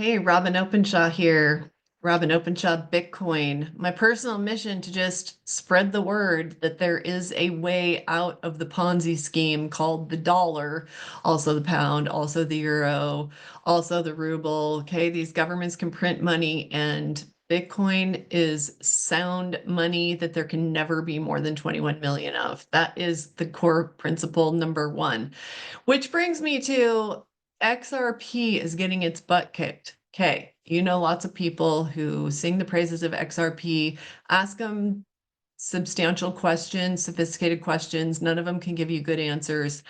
Hey, Robyn Openshaw here. Robyn Openshaw Bitcoin. My personal mission to just spread the word that there is a way out of the Ponzi scheme called the dollar, also the pound, also the euro, also the ruble. Okay, these governments can print money, and Bitcoin is sound money that there can never be more than 21 million of. That is the core principle number one. Which brings me to XRP is getting its butt kicked. Okay, you know lots of people who sing the praises of XRP, ask them substantial questions, sophisticated questions. None of them can give you good answers.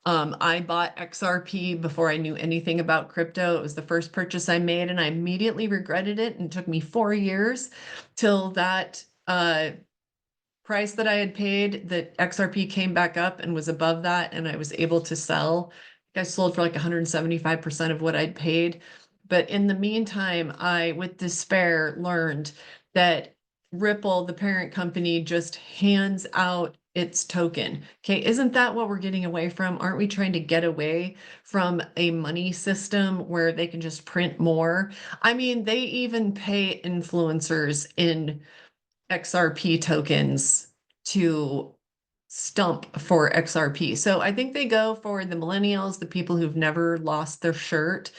I bought XRP before I knew anything about crypto. It was the first purchase I made, and I immediately regretted it. And it took me 4 years till that price that I had paid, that XRP came back up and was above that, and I was able to sell. I sold for like 175% of what I'd paid. But in the meantime, I, with despair, learned that Ripple, the parent company, just hands out its token. Okay, isn't that what we're getting away from? Aren't we trying to get away from a money system where they can just print more? I mean, they even pay influencers in XRP tokens to stump for XRP. So I think they go for the millennials, the people who've never lost their shirt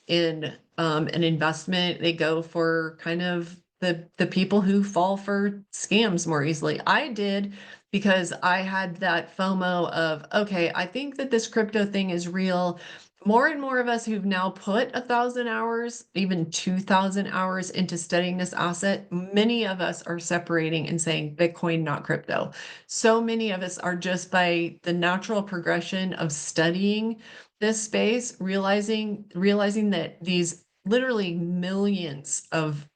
in an investment. They go for kind of the people who fall for scams more easily. I did because I had that FOMO of, okay, I think that this crypto thing is real. More and more of us who've now put 1,000 hours, even 2,000 hours into studying this asset, many of us are separating and saying Bitcoin, not crypto. So many of us are, just by the natural progression of studying this space, realizing that these literally millions of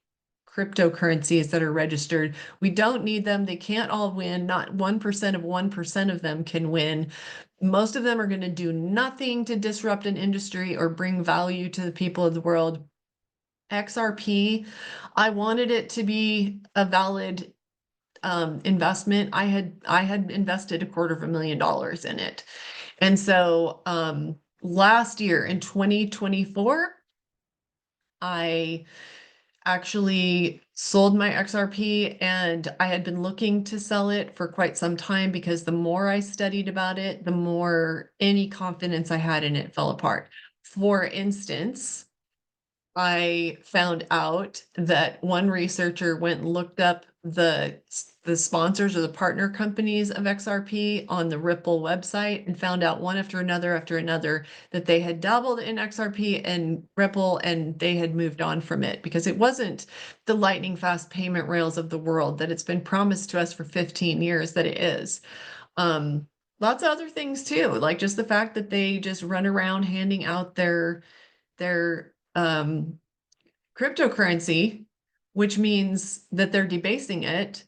cryptocurrencies that are registered, we don't need them. They can't all win. Not 1% of 1% of them can win. Most of them are going to do nothing to disrupt an industry or bring value to the people of the world. XRP, I wanted it to be a valid investment. I had invested $250,000 in it. And so last year in 2024, I actually sold my XRP, and I had been looking to sell it for quite some time because the more I studied about it, the more any confidence I had in it fell apart. For instance, I found out that one researcher went and looked up the sponsors or the partner companies of XRP on the Ripple website and found out one after another that they had dabbled in XRP and Ripple, and they had moved on from it because it wasn't the lightning fast payment rails of the world that it's been promised to us for 15 years that it is. Lots of other things too, like just the fact that they just run around handing out their cryptocurrency, which means that they're debasing it.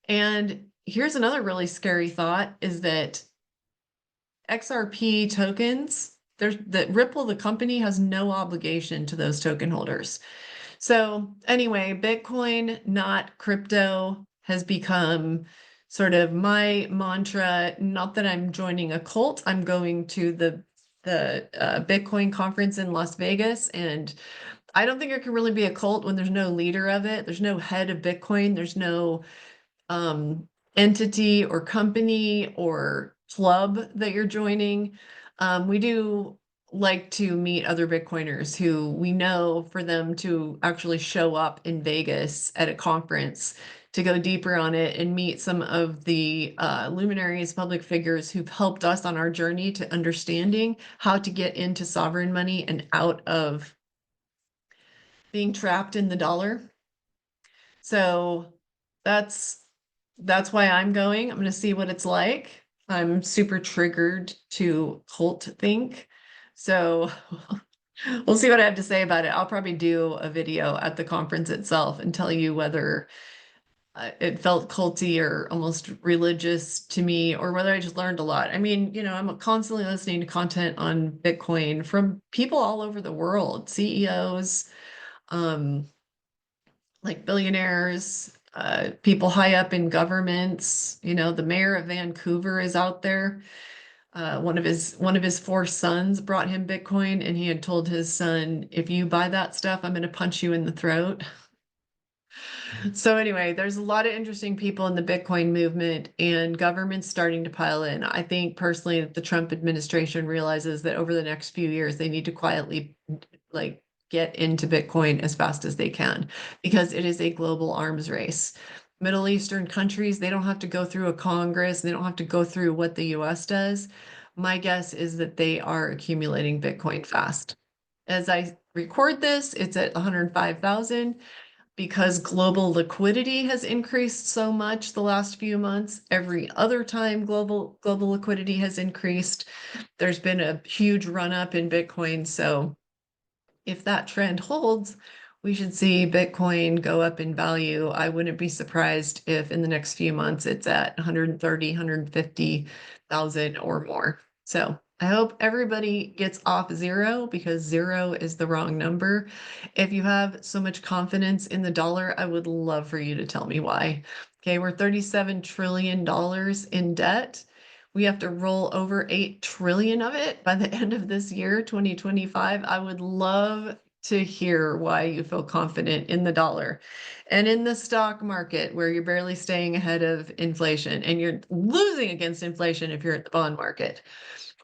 And here's another really scary thought, is that XRP tokens, there's that Ripple, the company, has no obligation to those token holders. So anyway, Bitcoin, not crypto, has become sort of my mantra. Not that I'm joining a cult. I'm going to the Bitcoin conference in Las Vegas, and I don't think it can really be a cult when there's no leader of it. There's no head of Bitcoin. There's no entity or company or club that you're joining. We do like to meet other Bitcoiners who we know, for them to actually show up in Vegas at a conference to go deeper on it and meet some of the luminaries, public figures who've helped us on our journey to understanding how to get into sovereign money and out of being trapped in the dollar. So that's why I'm going. I'm going to see what it's like. I'm super triggered to cult think. So we'll see what I have to say about it. I'll probably do a video at the conference itself and tell you whether it felt culty or almost religious to me, or whether I just learned a lot. I mean, I'm constantly listening to content on Bitcoin from people all over the world, CEOs, um, like billionaires, people high up in governments. The mayor of Vancouver is out there. One of his four sons brought him Bitcoin, and he had told his son, "If you buy that stuff, I'm going to punch you in the throat." So anyway, there's a lot of interesting people in the Bitcoin movement, and government's starting to pile in. I think personally that the Trump administration realizes that over the next few years they need to quietly like get into Bitcoin as fast as they can, because it is a global arms race. Middle Eastern countries, they don't have to go through a Congress, they don't have to go through what the US does. My guess is that they are accumulating Bitcoin fast. As I record this, it's at 105,000. Because global liquidity has increased so much the last few months. Every other time global liquidity has increased, there's been a huge run up in Bitcoin. So if that trend holds, we should see Bitcoin go up in value. I wouldn't be surprised if in the next few months it's at 130, 150,000 or more. So I hope everybody gets off zero, because zero is the wrong number. If you have so much confidence in the dollar, I would love for you to tell me why. Okay, we're $37 trillion in debt. We have to roll over 8 trillion of it by the end of this year, 2025. I would love to hear why you feel confident in the dollar and in the stock market, where you're barely staying ahead of inflation and you're losing against inflation if you're at the bond market.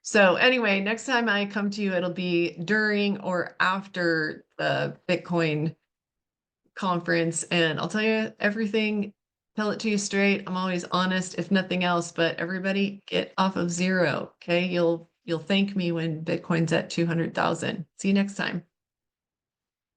So anyway, next time I come to you, it'll be during or after the Bitcoin conference, and I'll tell you everything, tell it to you straight. I'm always honest, if nothing else, but everybody get off of zero. Okay. You'll thank me when Bitcoin's at 200,000. See you next time.